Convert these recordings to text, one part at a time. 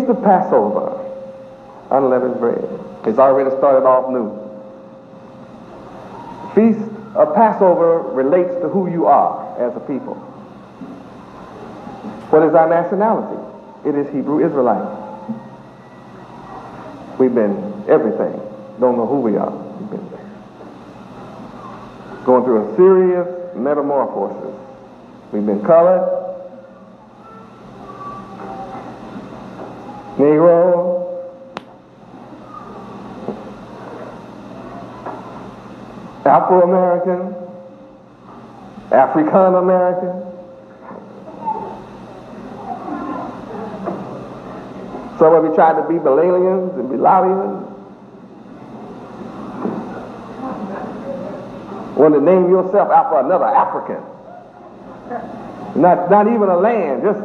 Feast of Passover, unleavened bread. It's already started off new. Feast of Passover relates to who you are as a people. What is our nationality? It is Hebrew Israelite. We've been everything. Don't know who we are. We've been going through a serious metamorphosis. We've been colored, Negro, Afro-American, African-American. Some of you tried to be Balalians and Bilalians. Want to name yourself after another African. Not even a land, just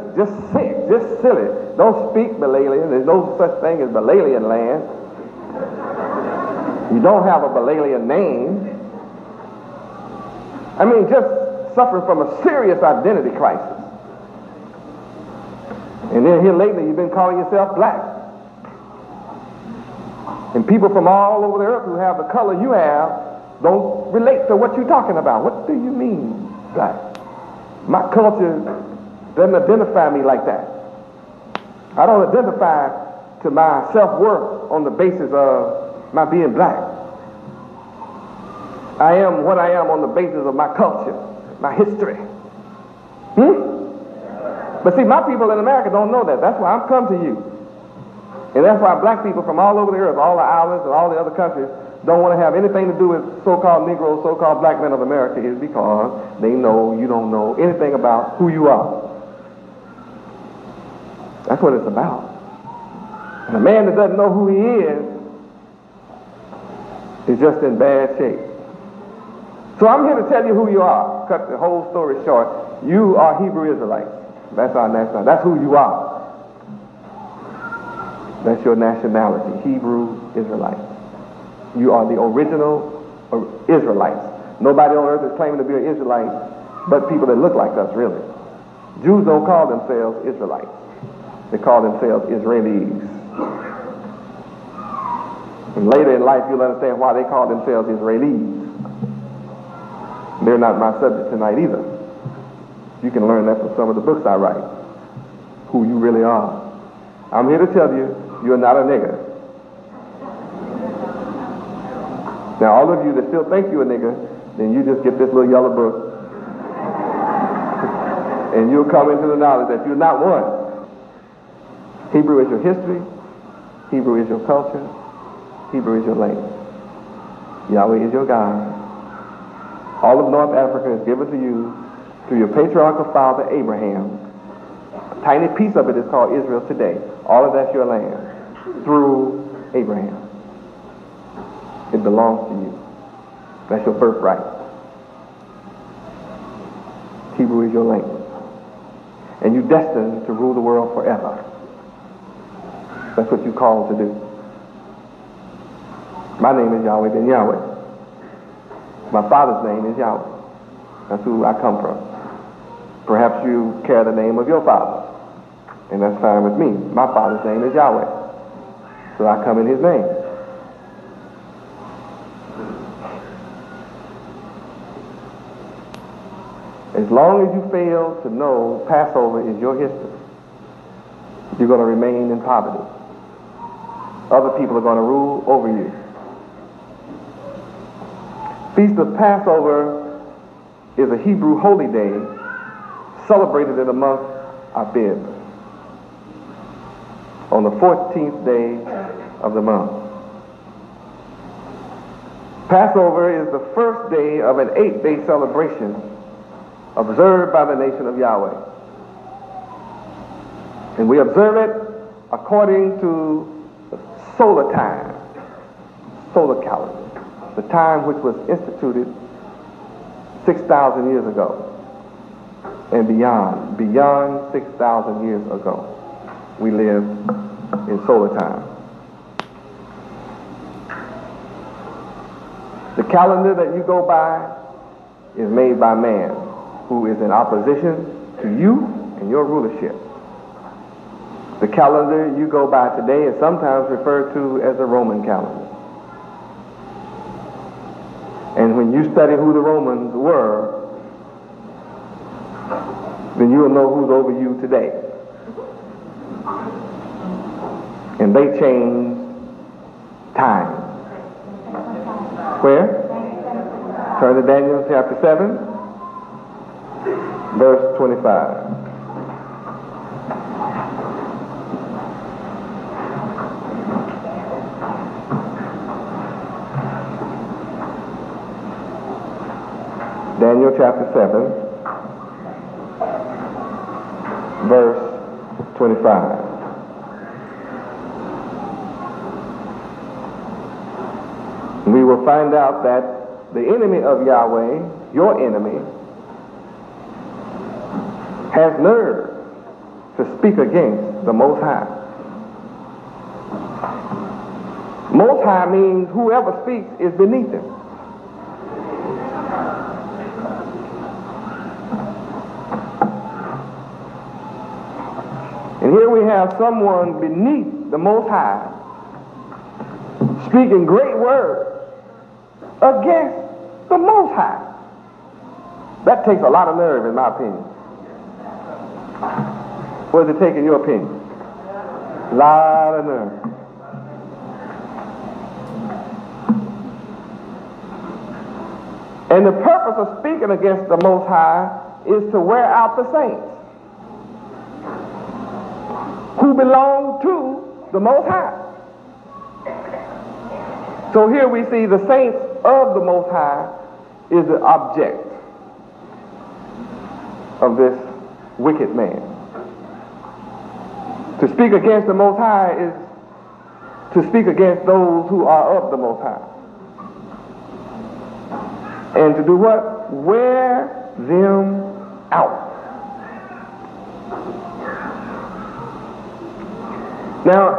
sick, just silly. Don't speak Balalian. There's no such thing as Balalian land. You don't have a Balalian name. I mean, just suffering from a serious identity crisis. And then here lately you've been calling yourself black. And people from all over the earth who have the color you have don't relate to what you're talking about. What do you mean, black? My culture doesn't identify me like that. I don't identify to my self-worth on the basis of my being black. I am what I am on the basis of my culture, my history. But see, my people in America don't know that. That's why I've come to you. And that's why black people from all over the earth, all the islands and all the other countries, don't want to have anything to do with so-called Negroes, so-called black men of America, is because they know you don't know anything about who you are. That's what it's about. And a man that doesn't know who he is just in bad shape. So I'm here to tell you who you are. Cut the whole story short. You are Hebrew Israelites. That's our nationality. That's who you are. That's your nationality, Hebrew Israelites. You are the original Israelites. Nobody on earth is claiming to be an Israelite but people that look like us, really. Jews don't call themselves Israelites. They call themselves Israelis. And later in life you'll understand why they call themselves Israelis. They're not my subject tonight either. You can learn that from some of the books I write, who you really are. I'm here to tell you, you're not a nigger. Now, all of you that still think you're a nigger, then you just get this little yellow book and you'll come into the knowledge that you're not one. Hebrew is your history. Hebrew is your culture. Hebrew is your language. Yahweh is your God. All of North Africa is given to you through your patriarchal father Abraham. A tiny piece of it is called Israel today. All of that's your land through Abraham. It belongs to you. That's your birthright. Hebrew is your language. And you're destined to rule the world forever. That's what you're called to do. My name is Yahweh Ben Yahweh. My father's name is Yahweh. That's who I come from. Perhaps you carry the name of your father, and that's fine with me. My father's name is Yahweh, so I come in his name. As long as you fail to know Passover is your history, you're going to remain in poverty. Other people are going to rule over you. Feast of Passover is a Hebrew holy day celebrated in the month Abib on the 14th day of the month. Passover is the first day of an 8-day celebration observed by the nation of Yahweh. And we observe it according to the solar time, solar calendar, the time which was instituted 6,000 years ago and beyond 6,000 years ago. We live in solar time. The calendar that you go by is made by man who is in opposition to you and your rulership. The calendar you go by today is sometimes referred to as the Roman calendar. And when you study who the Romans were, then you'll know who's over you today. And they changed time. Where? Turn to Daniel chapter 7, verse 25. Daniel chapter 7, verse 25. We will find out that the enemy of Yahweh, your enemy, has nerve to speak against the Most High. Most High means whoever speaks is beneath him. And here we have someone beneath the Most High speaking great words against the Most High. That takes a lot of nerve, in my opinion. What does it take in your opinion? A lot of nerve. And the purpose of speaking against the Most High is to wear out the saints who belong to the Most High. So here we see the saints of the Most High is the object of this wicked man. To speak against the Most High is to speak against those who are of the Most High. And to do what? Wear them out. Now,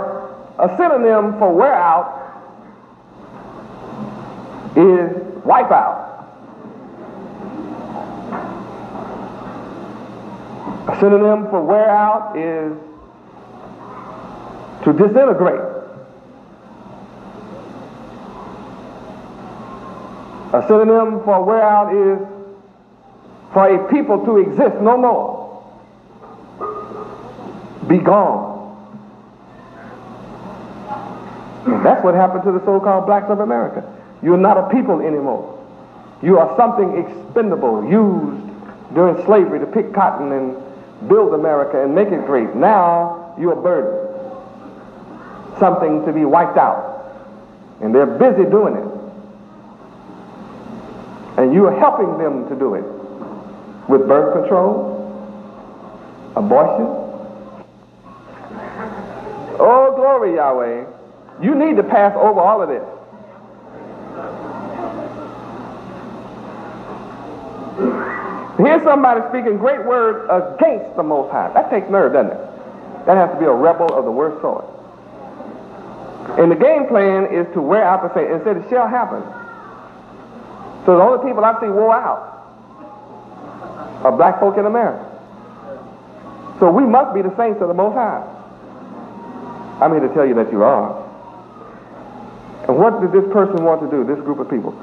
a synonym for wear out is wipe out. A synonym for wear out is to disintegrate. A synonym for wear out is for a people to exist no more. Be gone. And that's what happened to the so-called blacks of America. You're not a people anymore. You are something expendable, used during slavery to pick cotton and build America and make it great. Now you're a burden. Something to be wiped out. And they're busy doing it. And you are helping them to do it with birth control, abortion. Oh, glory, Yahweh. You need to pass over all of this. Here's somebody speaking great words against the Most High. That takes nerve, doesn't it? That has to be a rebel of the worst sort. And the game plan is to wear out the saints. And said it shall happen. So the only people I see wore out are black folk in America. So we must be the saints of the Most High. I'm here to tell you that you are. And what did this person want to do, this group of people?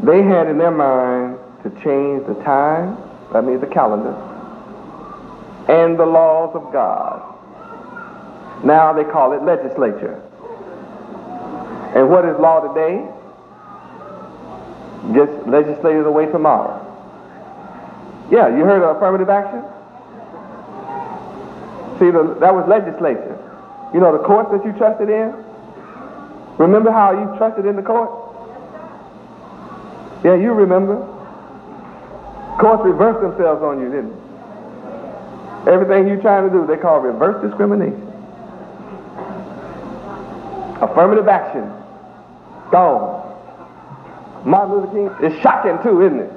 They had in their mind to change the time, that means the calendar, and the laws of God. Now they call it legislature. And what is law today? Gets legislated away tomorrow. Yeah, you heard of affirmative action? See, that was legislature. You know, the courts that you trusted in? Remember how you trusted in the court? Yeah, you remember. Courts reversed themselves on you, didn't they? Everything you're trying to do, they call reverse discrimination. Affirmative action. Gone. Martin Luther King is shocking too, isn't it?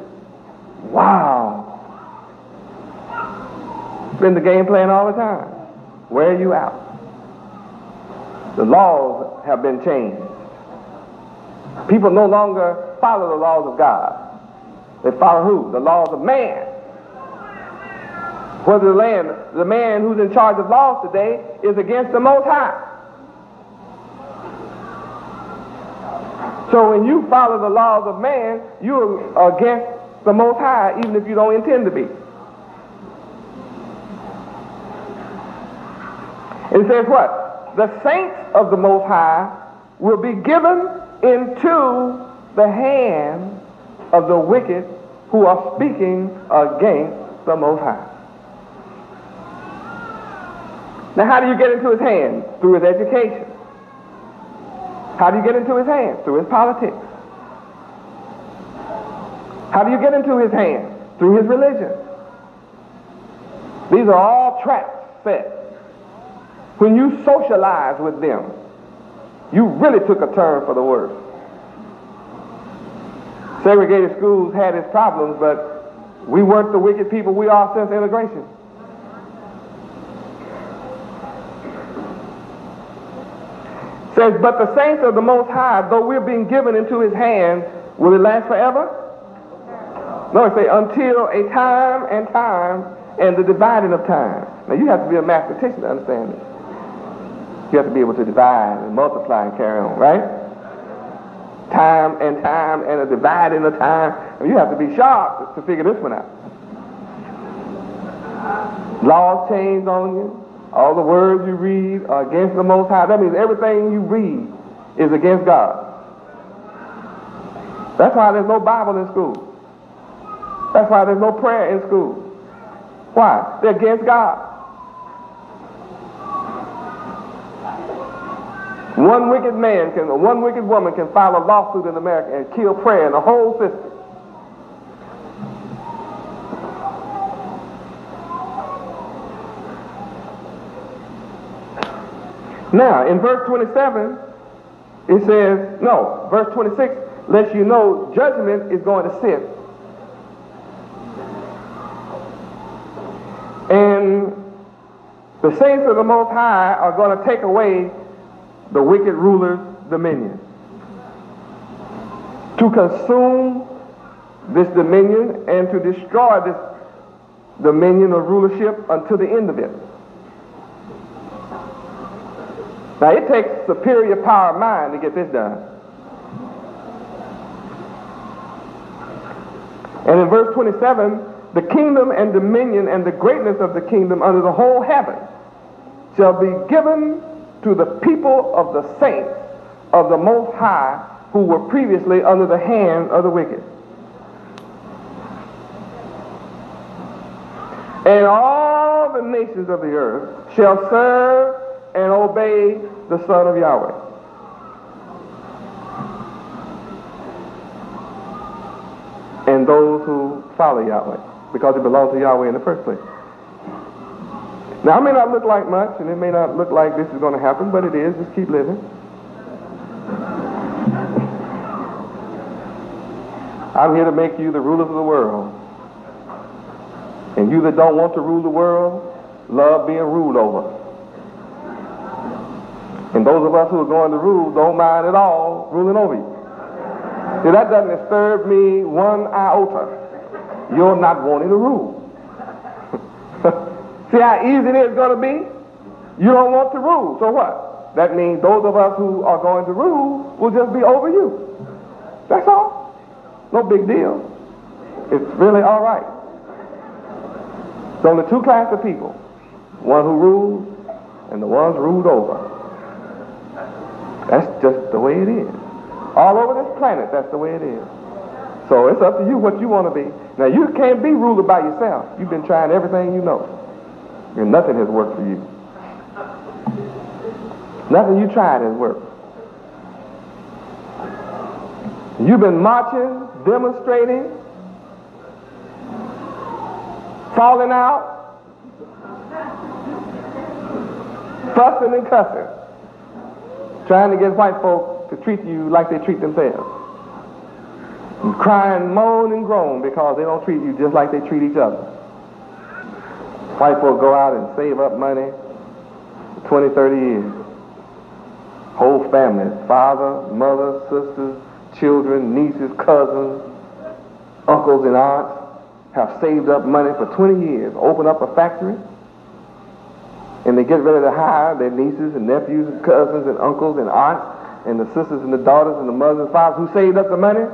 Wow. It's been the game plan all the time. Wear you out. The laws have been changed. People no longer follow the laws of God. They follow who? The laws of man. Whether the man who's in charge of laws today is against the Most High. So when you follow the laws of man, you're against the Most High, even if you don't intend to be. It says what? The saints of the Most High will be given into the hand of the wicked who are speaking against the Most High. Now, how do you get into his hand? Through his education. How do you get into his hand? Through his politics. How do you get into his hand? Through his religion. These are all traps set. When you socialize with them, you really took a turn for the worse. Segregated schools had its problems, but we weren't the wicked people we are since integration. Says, but the saints of the Most High, though we're being given into his hand, will it last forever? No, it says until a time and the dividing of time. Now you have to be a mathematician to understand this. You have to be able to divide and multiply and carry on, right? Time and a dividing of time. I mean, you have to be sharp to figure this one out. Laws change on you. All the words you read are against the Most High. That means everything you read is against God. That's why there's no Bible in school. That's why there's no prayer in school. Why? They're against God. One wicked woman can file a lawsuit in America and kill prayer in the whole system. Now, in verse 27, it says, no, verse 26 lets you know judgment is going to sit. And the saints of the Most High are going to take away the wicked ruler's dominion. To consume this dominion and to destroy this dominion or rulership until the end of it. Now it takes superior power of mind to get this done. And in verse 27, the kingdom and dominion and the greatness of the kingdom under the whole heaven shall be given to the people of the saints of the Most High who were previously under the hand of the wicked. And all the nations of the earth shall serve and obey the Son of Yahweh. And those who follow Yahweh, because it belongs to Yahweh in the first place. Now, it may not look like much, and it may not look like this is going to happen, but it is. Just keep living. I'm here to make you the rulers of the world. And you that don't want to rule the world, love being ruled over. And those of us who are going to rule don't mind at all ruling over you. See, that doesn't disturb me one iota. You're not wanting to rule. See how easy it is going to be? You don't want to rule, so what? That means those of us who are going to rule will just be over you. That's all. No big deal. It's really all right. So only two classes of people. One who rules and the ones ruled over. That's just the way it is. All over this planet, that's the way it is. So it's up to you what you want to be. Now, you can't be ruler by yourself. You've been trying everything you know. And nothing has worked for you. Nothing you tried has worked. You've been marching, demonstrating, falling out, fussing and cussing, trying to get white folk to treat you like they treat themselves. And crying, moan, and groan because they don't treat you just like they treat each other. White folk go out and save up money for 20, 30 years. Whole families, father, mother, sisters, children, nieces, cousins, uncles, and aunts, have saved up money for 20 years, open up a factory, and they get ready to hire their nieces and nephews and cousins and uncles and aunts and the sisters and the daughters and the mothers and fathers who saved up the money.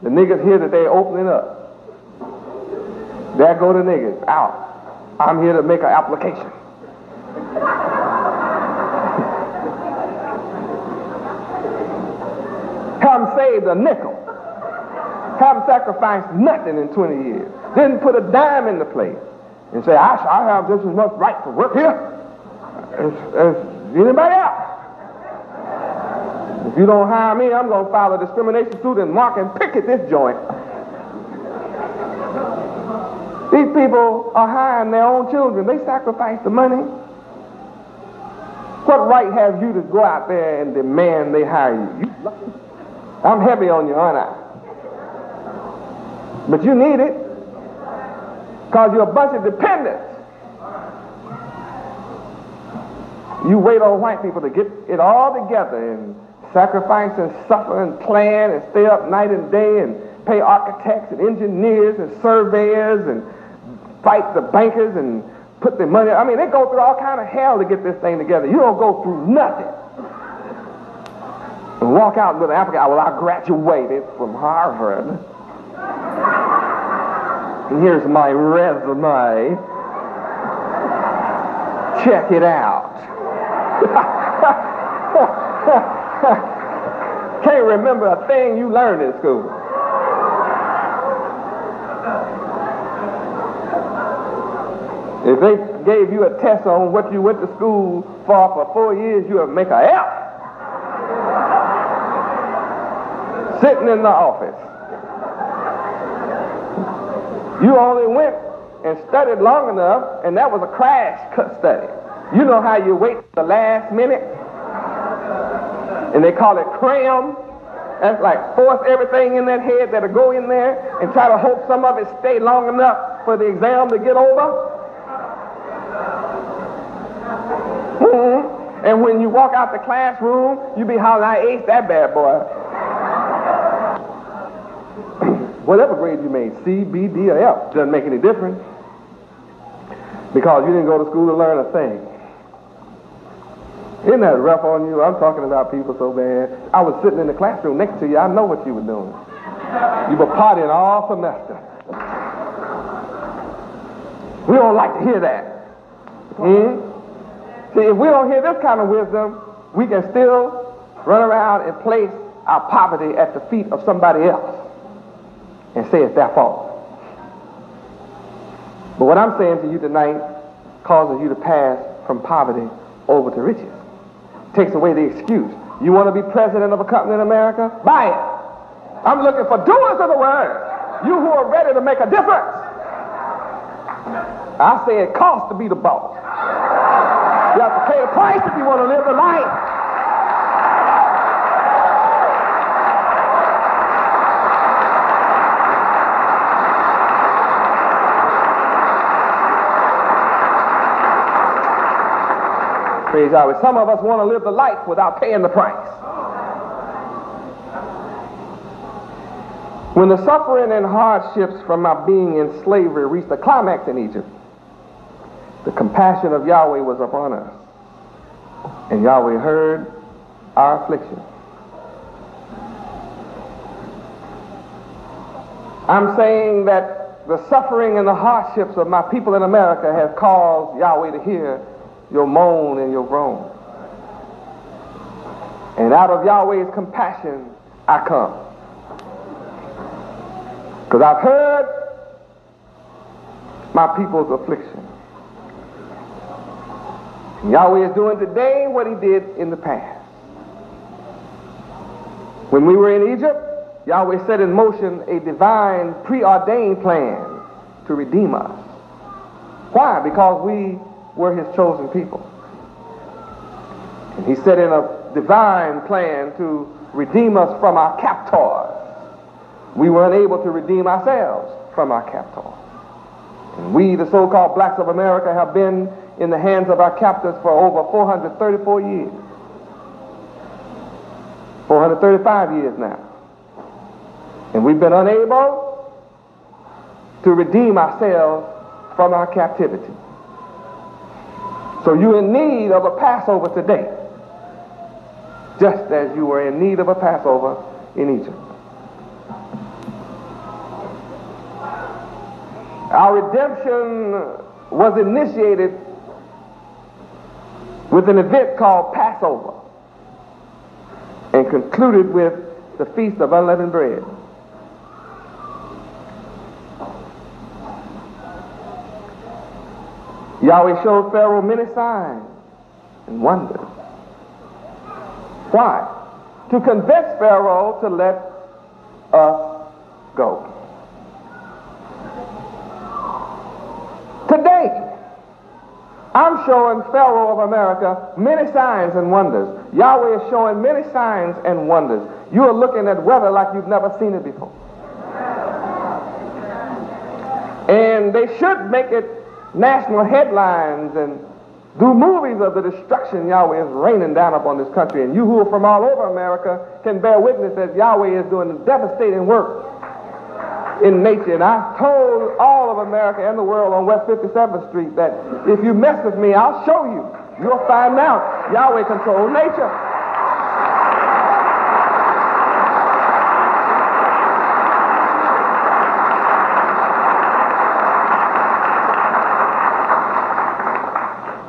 The niggas hear that they're opening up. There go the niggas, out. I'm here to make an application. Haven't saved a nickel. Haven't sacrificed nothing in 20 years. Didn't put a dime in the plate. And say, I have just as much right to work here as anybody else. If you don't hire me, I'm going to file a discrimination suit and mark and picket this joint. These people are hiring their own children. They sacrifice the money. What right have you to go out there and demand they hire you? I'm heavy on you, aren't I? But you need it because you're a bunch of dependents. You wait on white people to get it all together and sacrifice and suffer and plan and stay up night and day and pay architects and engineers and surveyors and fight the bankers and put the money. I mean, they go through all kind of hell to get this thing together. You don't go through nothing. And walk out with an application. Well, I graduated from Harvard. And here's my resume. Check it out. Can't remember a thing you learned in school. If they gave you a test on what you went to school for 4 years, you would make a F. Sitting in the office. You only went and studied long enough, and that was a crash study. You know how you wait the last minute? And they call it cram. That's like force everything in that head that'll go in there and try to hope some of it stay long enough for the exam to get over. And when you walk out the classroom, you be hollering, I aced that bad boy. Whatever grade you made, C, B, D, or F, doesn't make any difference because you didn't go to school to learn a thing. Isn't that rough on you? I'm talking about people so bad. I was sitting in the classroom next to you. I know what you were doing. You were partying all semester. We don't like to hear that. See, if we don't hear this kind of wisdom, we can still run around and place our poverty at the feet of somebody else and say it's their fault. But what I'm saying to you tonight causes you to pass from poverty over to riches. Takes away the excuse. You want to be president of a company in America? Buy it. I'm looking for doers of the word. You who are ready to make a difference. I say it costs to be the boss. You have to pay the price if you want to live the life. Praise Yahweh. Some of us want to live the life without paying the price. When the suffering and hardships from my being in slavery reached a climax in Egypt, the compassion of Yahweh was upon us. And Yahweh heard our affliction. I'm saying that the suffering and the hardships of my people in America have caused Yahweh to hear your moan and your groan. And out of Yahweh's compassion, I come. Because I've heard my people's affliction. And Yahweh is doing today what he did in the past. When we were in Egypt, Yahweh set in motion a divine preordained plan to redeem us. Why? Because we were his chosen people. And he set in a divine plan to redeem us from our captors. We were unable to redeem ourselves from our captors. And we, the so-called blacks of America, have been in the hands of our captors for over 434 years. 435 years now. And we've been unable to redeem ourselves from our captivity. So you're in need of a Passover today, just as you were in need of a Passover in Egypt. Our redemption was initiated with an event called Passover and concluded with the Feast of Unleavened Bread. Yahweh showed Pharaoh many signs and wonders. Why? To convince Pharaoh to let us go. Today, I'm showing Pharaoh of America many signs and wonders. Yahweh is showing many signs and wonders. You are looking at weather like you've never seen it before. And they should make it national headlines and do movies of the destruction Yahweh is raining down upon this country. And you who are from all over America can bear witness that Yahweh is doing devastating work in nature. And I told all of America and the world on West 57th Street that if you mess with me, I'll show you. You'll find out Yahweh controls nature.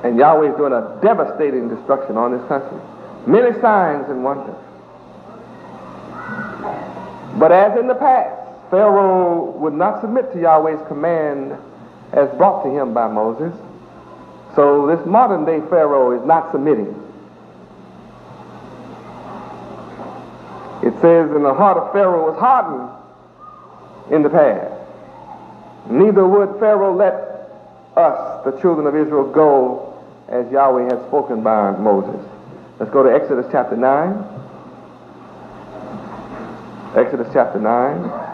And Yahweh is doing a devastating destruction on this country. Many signs and wonders. But as in the past, Pharaoh would not submit to Yahweh's command as brought to him by Moses. So this modern day Pharaoh is not submitting. It says, and the heart of Pharaoh was hardened in the past. Neither would Pharaoh let us, the children of Israel, go as Yahweh had spoken by Moses. Let's go to Exodus chapter 9. Exodus chapter 9.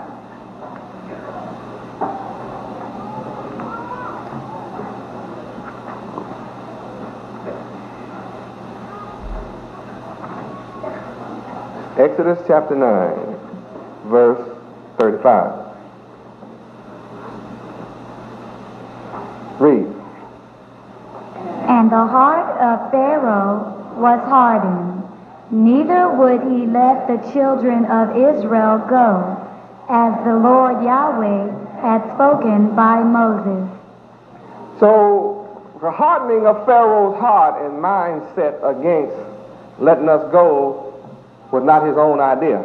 Exodus chapter 9, verse 35. Read. And the heart of Pharaoh was hardened, neither would he let the children of Israel go, as the Lord Yahweh had spoken by Moses. So, the hardening of Pharaoh's heart and mindset against letting us go was not his own idea.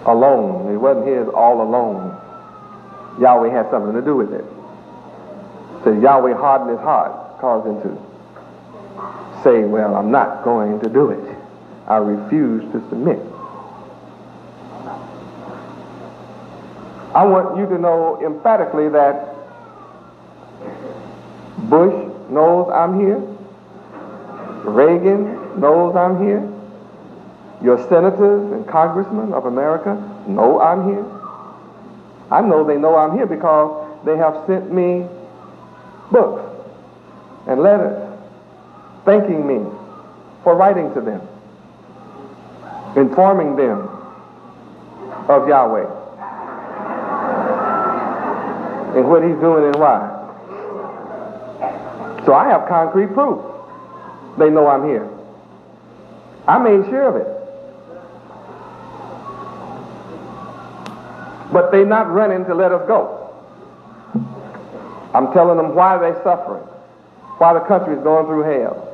Alone. It wasn't his all alone. Yahweh had something to do with it. So Yahweh hardened his heart, caused him to say, well, I'm not going to do it. I refuse to submit. I want you to know emphatically that Bush knows I'm here. Reagan knows I'm here. Your senators and congressmen of America know I'm here. I know they know I'm here because they have sent me books and letters thanking me for writing to them, informing them of Yahweh and what he's doing and why. So I have concrete proof. They know I'm here. I made sure of it. But they're not running to let us go. I'm telling them why they're suffering, why the country is going through hell.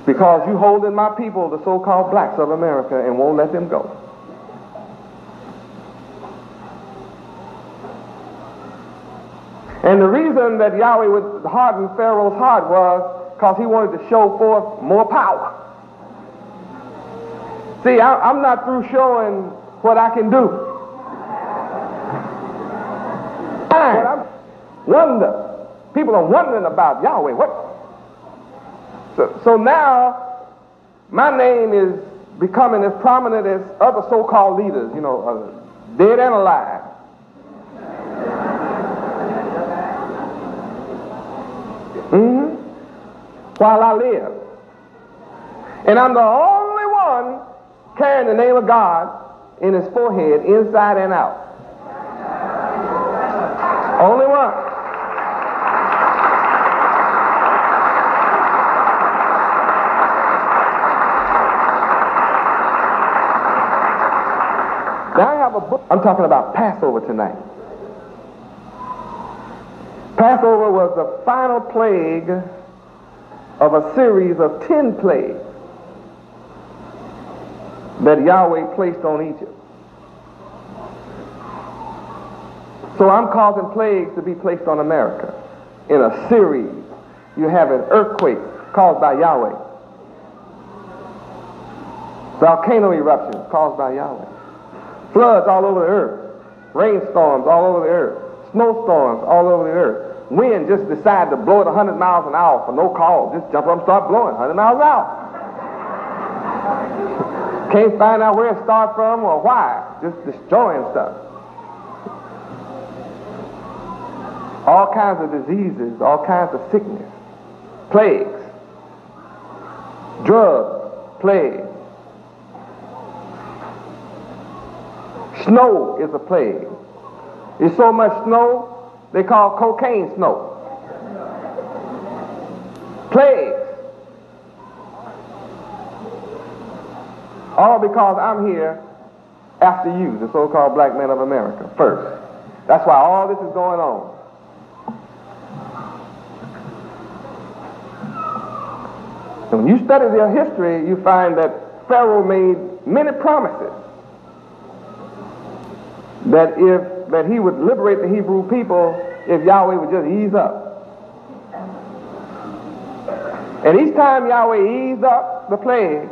Because you holding my people, the so-called blacks of America, and won't let them go. And the reason that Yahweh would harden Pharaoh's heart was because he wanted to show forth more power. See, I'm not through showing what I can do. I wonder. People are wondering about Yahweh. What? So now, my name is becoming as prominent as other so-called leaders, dead and alive. While I live. And I'm the only one carrying the name of God in his forehead, inside and out. Only one. Now I have a book. I'm talking about Passover tonight. Passover was the final plague of a series of 10 plagues that Yahweh placed on Egypt. So I'm causing plagues to be placed on America in a series. You have an earthquake caused by Yahweh. Volcano eruptions caused by Yahweh. Floods all over the earth. Rainstorms all over the earth. Snowstorms all over the earth. Wind just decide to blow at 100 miles an hour for no cause. Just jump up and start blowing 100 miles an hour. Can't find out where it starts from or why. Just destroying stuff. All kinds of diseases, all kinds of sickness. Plagues. Drugs. Plagues. Snow is a plague. There's so much snow, they call cocaine snow. Plagues. All because I'm here after you, the so-called black man of America, first. That's why all this is going on. And when you study their history, you find that Pharaoh made many promises that he would liberate the Hebrew people if Yahweh would just ease up. And each time Yahweh eased up the plague,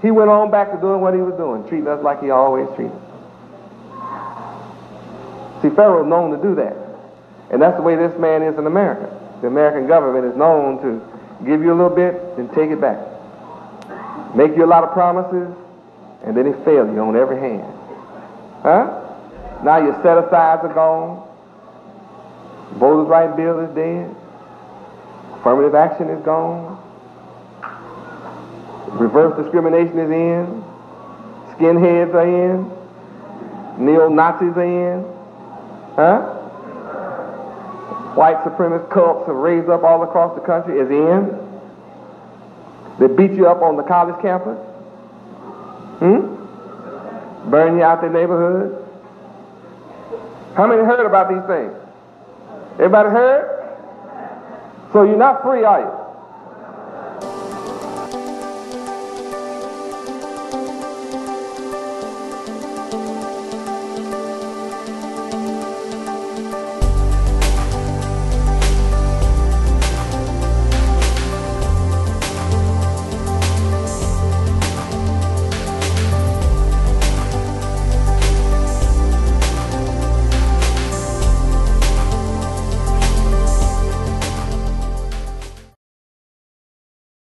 he went on back to doing what he was doing, treating us like he always treated. See, Pharaoh's known to do that. And that's the way this man is in America. The American government is known to give you a little bit and take it back. Make you a lot of promises, and then he fail you on every hand. Huh? Now your set-asides are gone. Voters' right bill is dead. Affirmative action is gone. Reverse discrimination is in. Skinheads are in. Neo-Nazis are in. Huh? White supremacist cults have raised up all across the country is in. They beat you up on the college campus. Burn you out their neighborhood. How many heard about these things? Everybody heard? So you're not free, are you?